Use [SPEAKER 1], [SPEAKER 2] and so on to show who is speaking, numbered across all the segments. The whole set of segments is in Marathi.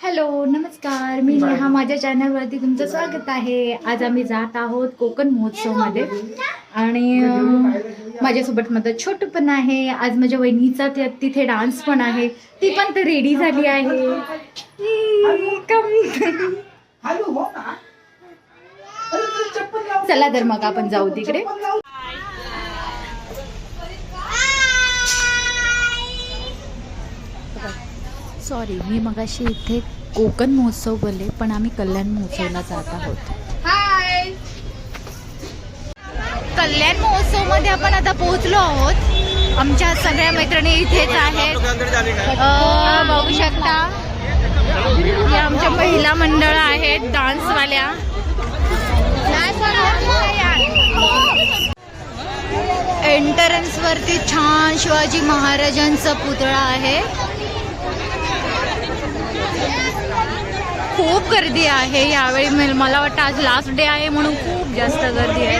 [SPEAKER 1] हॅलो नमस्कार, मी नेहा. माझ्या चॅनलवरती तुमचं स्वागत आहे. आज आम्ही जात आहोत कोकण महोत्सवमध्ये आणि माझ्यासोबत माझं छोटू पण आहे. आज माझ्या वहिनीचा तिथे डान्स पण आहे. ती पण तर रेडी झाली आहे. चला तर मग आपण जाऊ तिकडे. सॉरी, मी मगाशी इथे कोकण महोत्सव बोलले, पण आम्ही कल्याण महोत्सवला जात आहोत. हाय, कल्याण महोत्सव मध्ये आपण आता पोहोचलो आहोत. आमच्या सगळ्या मैत्रिणी इथेच आहेत. बघू शकता, हे आमच्या महिला मंडळ आहेत डान्सवाल्या. एंट्रन्स वरती छान शिवाजी महाराजांचा पुतळा आहे. खूप गर्दी आहे यावेळी. मला वाटतं आज लास्ट डे आहे म्हणून खूप जास्त गर्दी आहे.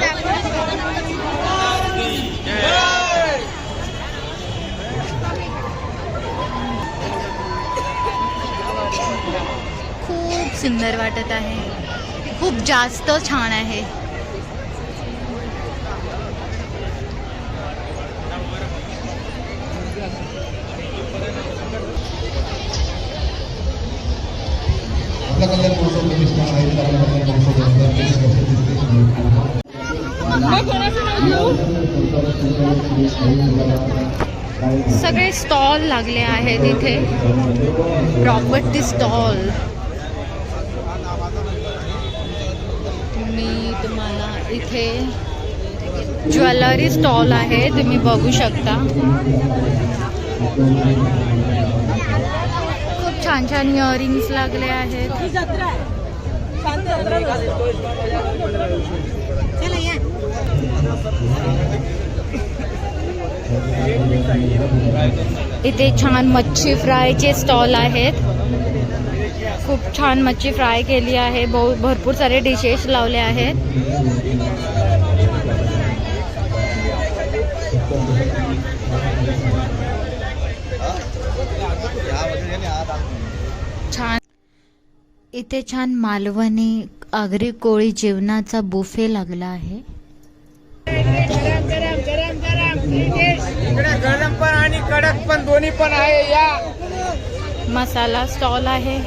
[SPEAKER 1] खूप सुंदर वाटत आहे. खूप जास्त छान आहे. सगळे स्टॉल लागले आहेत इथे. Property stall. मी तुम्हाला इथे ज्वेलरी स्टॉल आहे, तुम्ही बघू शकता. खूप छान छान इयरिंग्स लागले आहेत. इथे छान मच्छी फ्रायचे स्टॉल आहेत. खूप छान मच्छी फ्राय केली आहे. भरपूर सारे डिशेस लावले आहेत. छान इथे छान मालवणी आगरी कोळी जेवणाचा बुफे लागला आहे.
[SPEAKER 2] गरम पण आणि कडक पण दोन्ही पण आहे. या
[SPEAKER 1] मसाला स्टॉल आहे.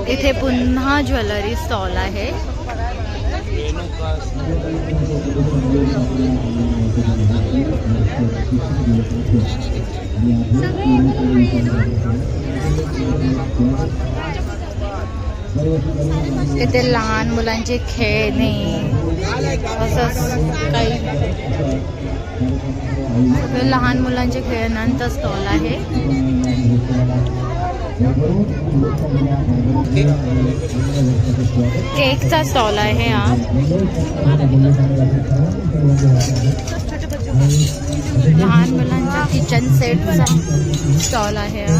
[SPEAKER 1] इथे पुन्हा ज्वेलरी स्टॉल आहे. इथे लहान मुलांचे खेळणे असं काही. लहान मुलांचे खेळण्यांचा स्टॉल आहे. केकचा स्टॉल आहे हा. लहान मुलांच्या किचन सेटचा स्टॉल आहे हा.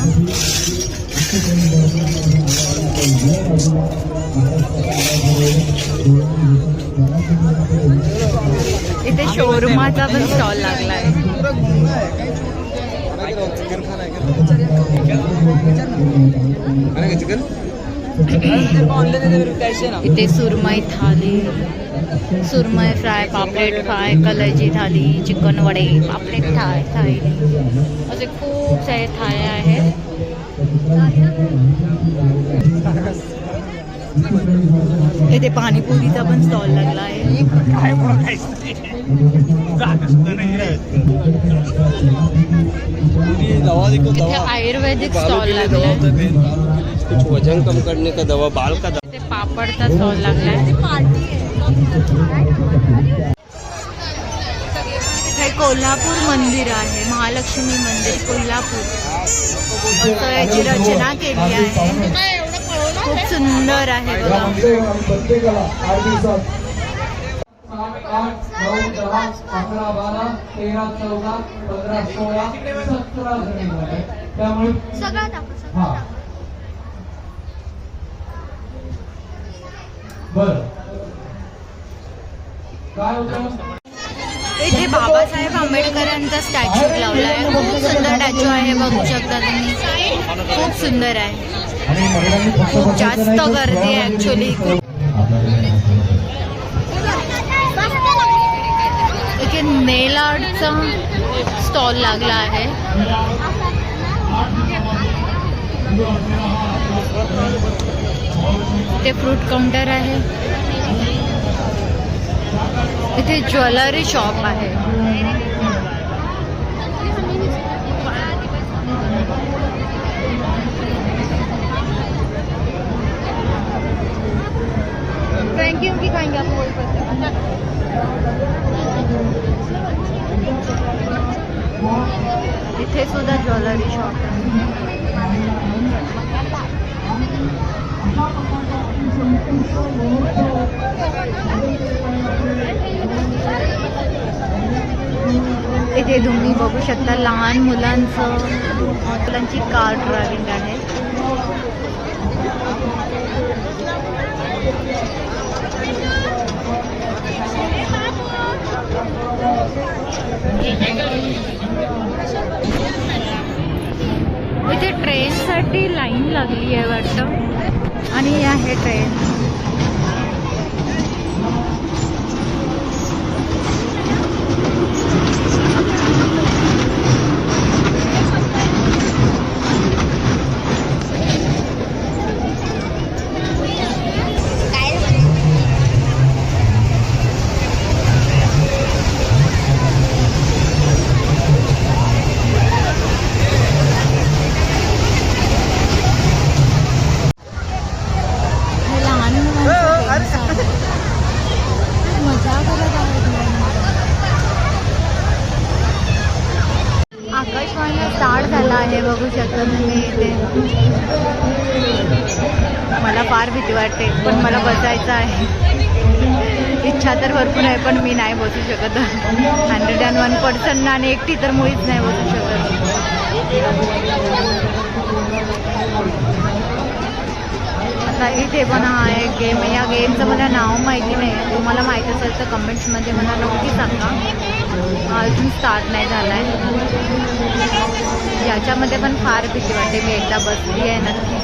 [SPEAKER 1] इथे शोरूमाचा पण स्टॉल लागला आहे. इथे सुरमई थाली, सुरमई फ्राय, पापलेट फ्राय, कलेजी थाली, चिकन वडे, पापलेट थाली असे खूप सारे थाळ्या आहेत. इथे पाणीपुरीचा पण स्टॉल लागला आहे. इथे आयुर्वेदिक स्टॉल लागला आहे.
[SPEAKER 2] कुछ वजन कम करने का दवा, बाल का दवा.
[SPEAKER 1] इथे पापडचा स्टॉल लागला आहे. हे कोल्हापूर मंदिर आहे. महालक्ष्मी मंदिर कोल्हापूर. याची रचना केली आहे. खूप सुंदर आहे बघा.
[SPEAKER 3] 8, 9, 10, 11, 12, 13, 14, 15, 16, 17 जणी. त्यामुळे
[SPEAKER 1] सगळं दाखव
[SPEAKER 3] हा बर काय होतं.
[SPEAKER 1] इथे बाबासाहेब आंबेडकरांचा स्टॅच्यू लावला आहे. खूप सुंदर स्टॅच्यू आहे, बघू शकता तुम्ही. खूप सुंदर आहे.
[SPEAKER 3] आणि महिलांनी फक्त
[SPEAKER 1] खूप
[SPEAKER 3] बसायचं
[SPEAKER 1] जास्त
[SPEAKER 3] नाही, तर
[SPEAKER 1] गर्दी आहे ऍक्च्युली. इथे नेल आर्टचा स्टॉल लागला आहे. ते फ्रूट काउंटर आहे. इथे ज्वेलरी शॉप आहे. फ्रँकी की खाएंगे आप वही पर? इथे सुद्धा ज्वेलरी शॉप आहे. इथे तुम्ही बघू शकता लहान मुलांची कार ड्रायव्हिंग आहे. इथे ट्रेनसाठी लाईन लागली आहे वाटतं आणि ही आहे ट्रेन. आकाशवाणीला स्टार्ट झाला आहे, बघू शकता तुम्ही. इथे मला फार भीती वाटते, पण मला बसायचं आहे. इच्छा तर भरपूर आहे, पण मी नाही बसू शकत. 101% आणि एकटी तर मुळीच नाही बसू शकत. आता इथे पण हा एक गेम आहे. या गेमचं मला नाव माहिती नाही. तुम्हाला माहिती असेल तर कमेंट्समध्ये मला नक्की सांगा. अजून स्टार्ट नाही झाला आहे. याच्यामध्ये पण फार भीती वाटते. मी एकदा बसली आहे नक्की.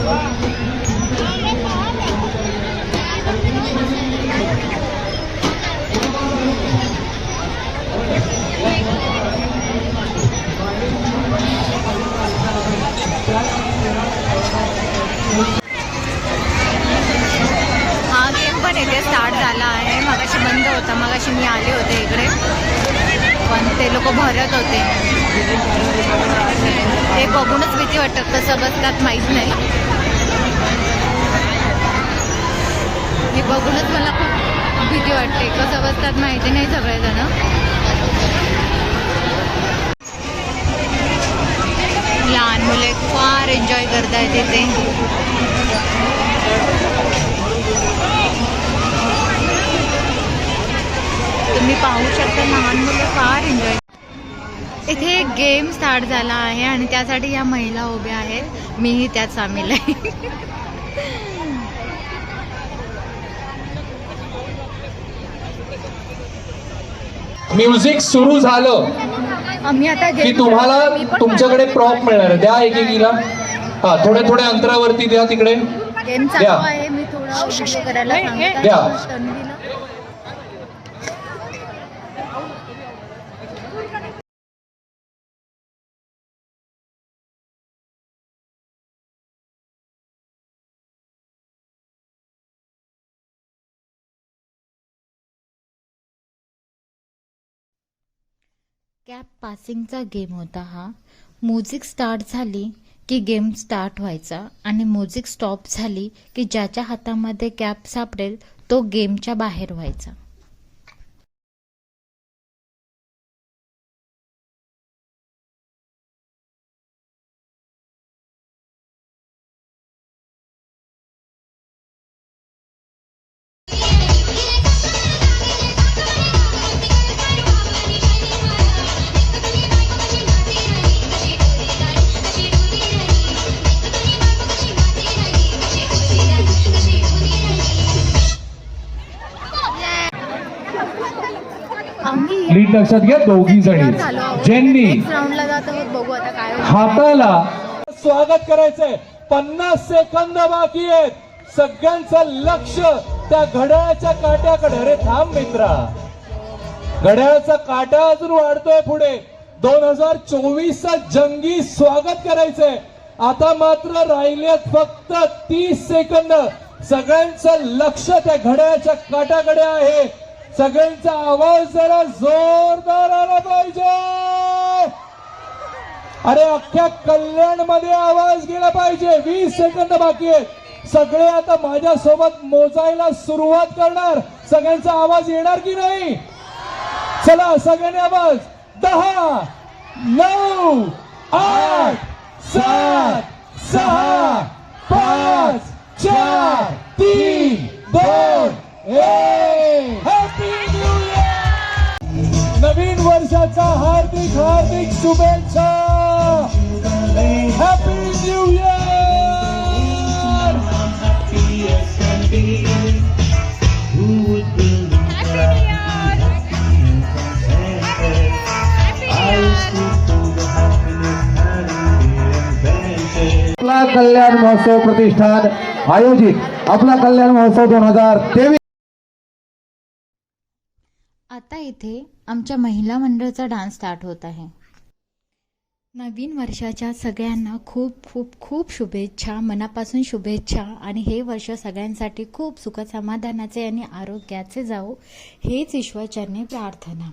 [SPEAKER 1] हा गेम पण इथे स्टार्ट झाला आहे. मगाशी बंद होता. मगाशी मी आले होते इकडे, पण ते लोक भरत होते. ते बघूनच भीती वाटतं. कसं बसतात माहीत नाही. हे बघूनच मला खूप भीती वाटते. कसं बसतात माहिती नाही सगळेजण. लहान मुले फार एन्जॉय करतायत इथे. तुम्ही पाहू शकता लहान मुलं फार एन्जॉय. इथे एक गेम स्टार्ट झाला आहे आणि त्यासाठी या महिला उभ्या आहेत. मीही त्यात सामील आहे.
[SPEAKER 3] म्युझिक सुरू झालं
[SPEAKER 1] आम्ही आता
[SPEAKER 3] की तुम्हाला तुमच्याकडे प्रॉप मिळणार. द्या एकेकीला. हा, थोड्या थोड्या अंतरावरती द्या. तिकडे
[SPEAKER 1] गेम चालू आहे. मी थोडा व्हिडिओ करायला सांगते
[SPEAKER 3] द्या.
[SPEAKER 1] तन्वीला. कॅप पासिंगचा गेम होता हा. म्युझिक स्टार्ट झाली की गेम स्टार्ट व्हायचा आणि म्युझिक स्टॉप झाली की ज्याच्या हातामध्ये कॅप सापडेल तो गेमच्या बाहेर व्हायचा.
[SPEAKER 3] नीट लक्षात घ्या दोघी जणी ज्यांनी
[SPEAKER 1] राऊंडला जात आहोत, बघू आता काय होतं.
[SPEAKER 3] हाताला स्वागत करायचंय. 50 सेकंद बाकी आहेत. सगळ्यांचं लक्ष त्या घड्याळाच्या काट्याकडे. अरे थांब मित्रा, घड्याळाचा काटा अजून वाढतोय पुढे. 2024चा जंगी स्वागत करायचंय. आता मात्र राहिलेत फक्त 30 सेकंद. सगळ्यांचं लक्ष त्या घड्याळाच्या काटाकडे आहे. सगळ्यांचा आवाज जरा जोरदार आला पाहिजे. अरे अख्ख्या कल्याण मध्ये आवाज गेला पाहिजे. 20 सेकंद बाकी आहेत. सगळे आता माझ्या सोबत मोजायला सुरुवात करणार. सगळ्यांचा आवाज येणार की नाही? चला सगळ्यांनी आवाज. 10 9 8 7 6 5 4 3 2 1. Happy new year. नवीन वर्षाचा हार्दिक हार्दिक शुभेच्छा. Happy new year.
[SPEAKER 4] आपला कल्याण महोत्सव प्रतिष्ठान आयोजित आपला कल्याण महोत्सव 2023.
[SPEAKER 1] आता इथे आमच्या महिला मंडळाचा डान्स स्टार्ट होत आहे. नवीन वर्षाच्या सगळ्यांना खूप खूप खूप शुभेच्छा, मनापासून शुभेच्छा. आणि हे वर्ष सगळ्यांसाठी खूप सुख समाधानाचे आणि आरोग्याचे जावो हेच ईश्वरचरणी प्रार्थना.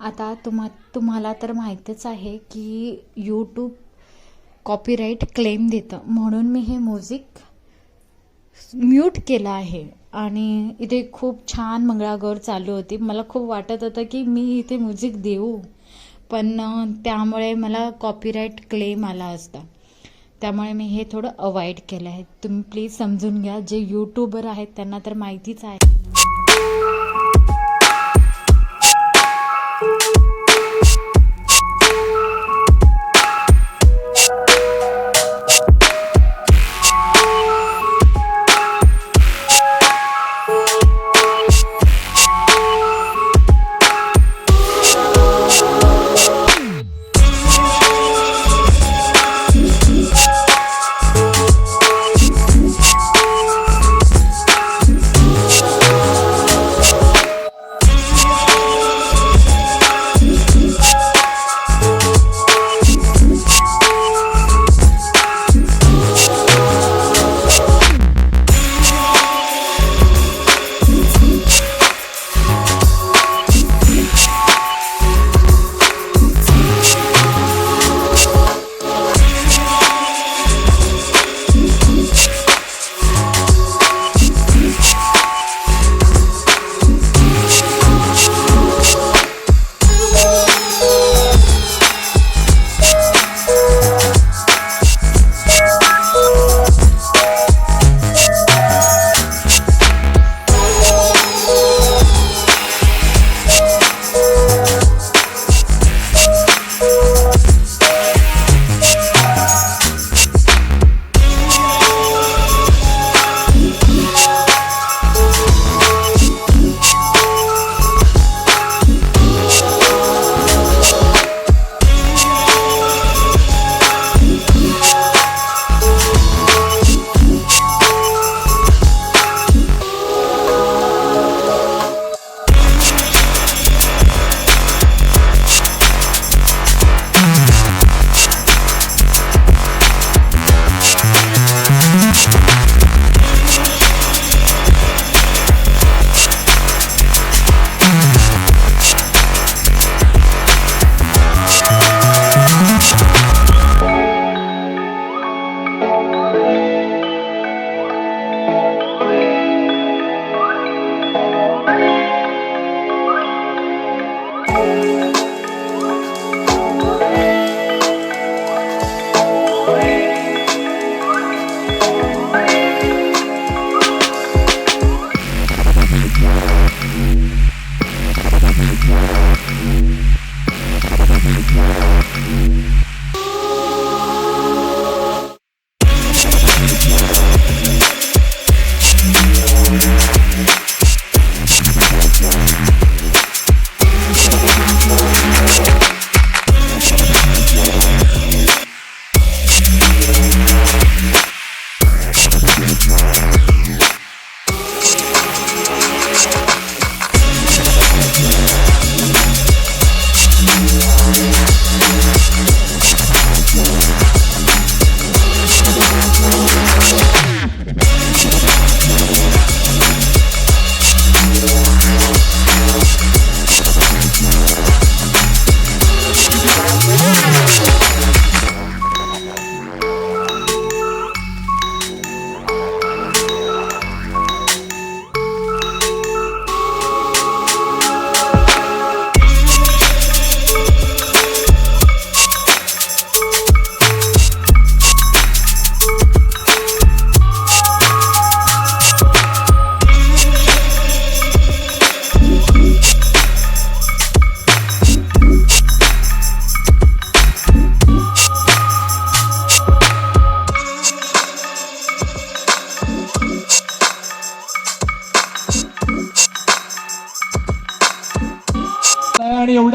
[SPEAKER 1] आता तुम्हाला तर माहीतच आहे की यूट्यूब कॉपीराईट क्लेम देतं, म्हणून मी हे म्युझिक म्यूट केलं आहे. आणि इथे खूप छान मंगळागौर चालू होती. मला खूप वाटत होतं की मी इथे म्युझिक देऊ, पण त्यामुळे मला कॉपीराईट क्लेम आला असता. त्यामुळे मी हे थोडं अवॉइड केलं आहे. तुम्ही प्लीज समजून घ्या. जे यूट्यूबर आहेत त्यांना तर माहितीच आहे.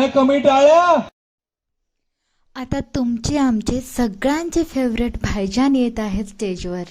[SPEAKER 3] नाही कमी टाळ्या.
[SPEAKER 1] आता तुमचे आमचे सगळ्यांचे फेवरेट भाईजान येत आहेत स्टेजवर.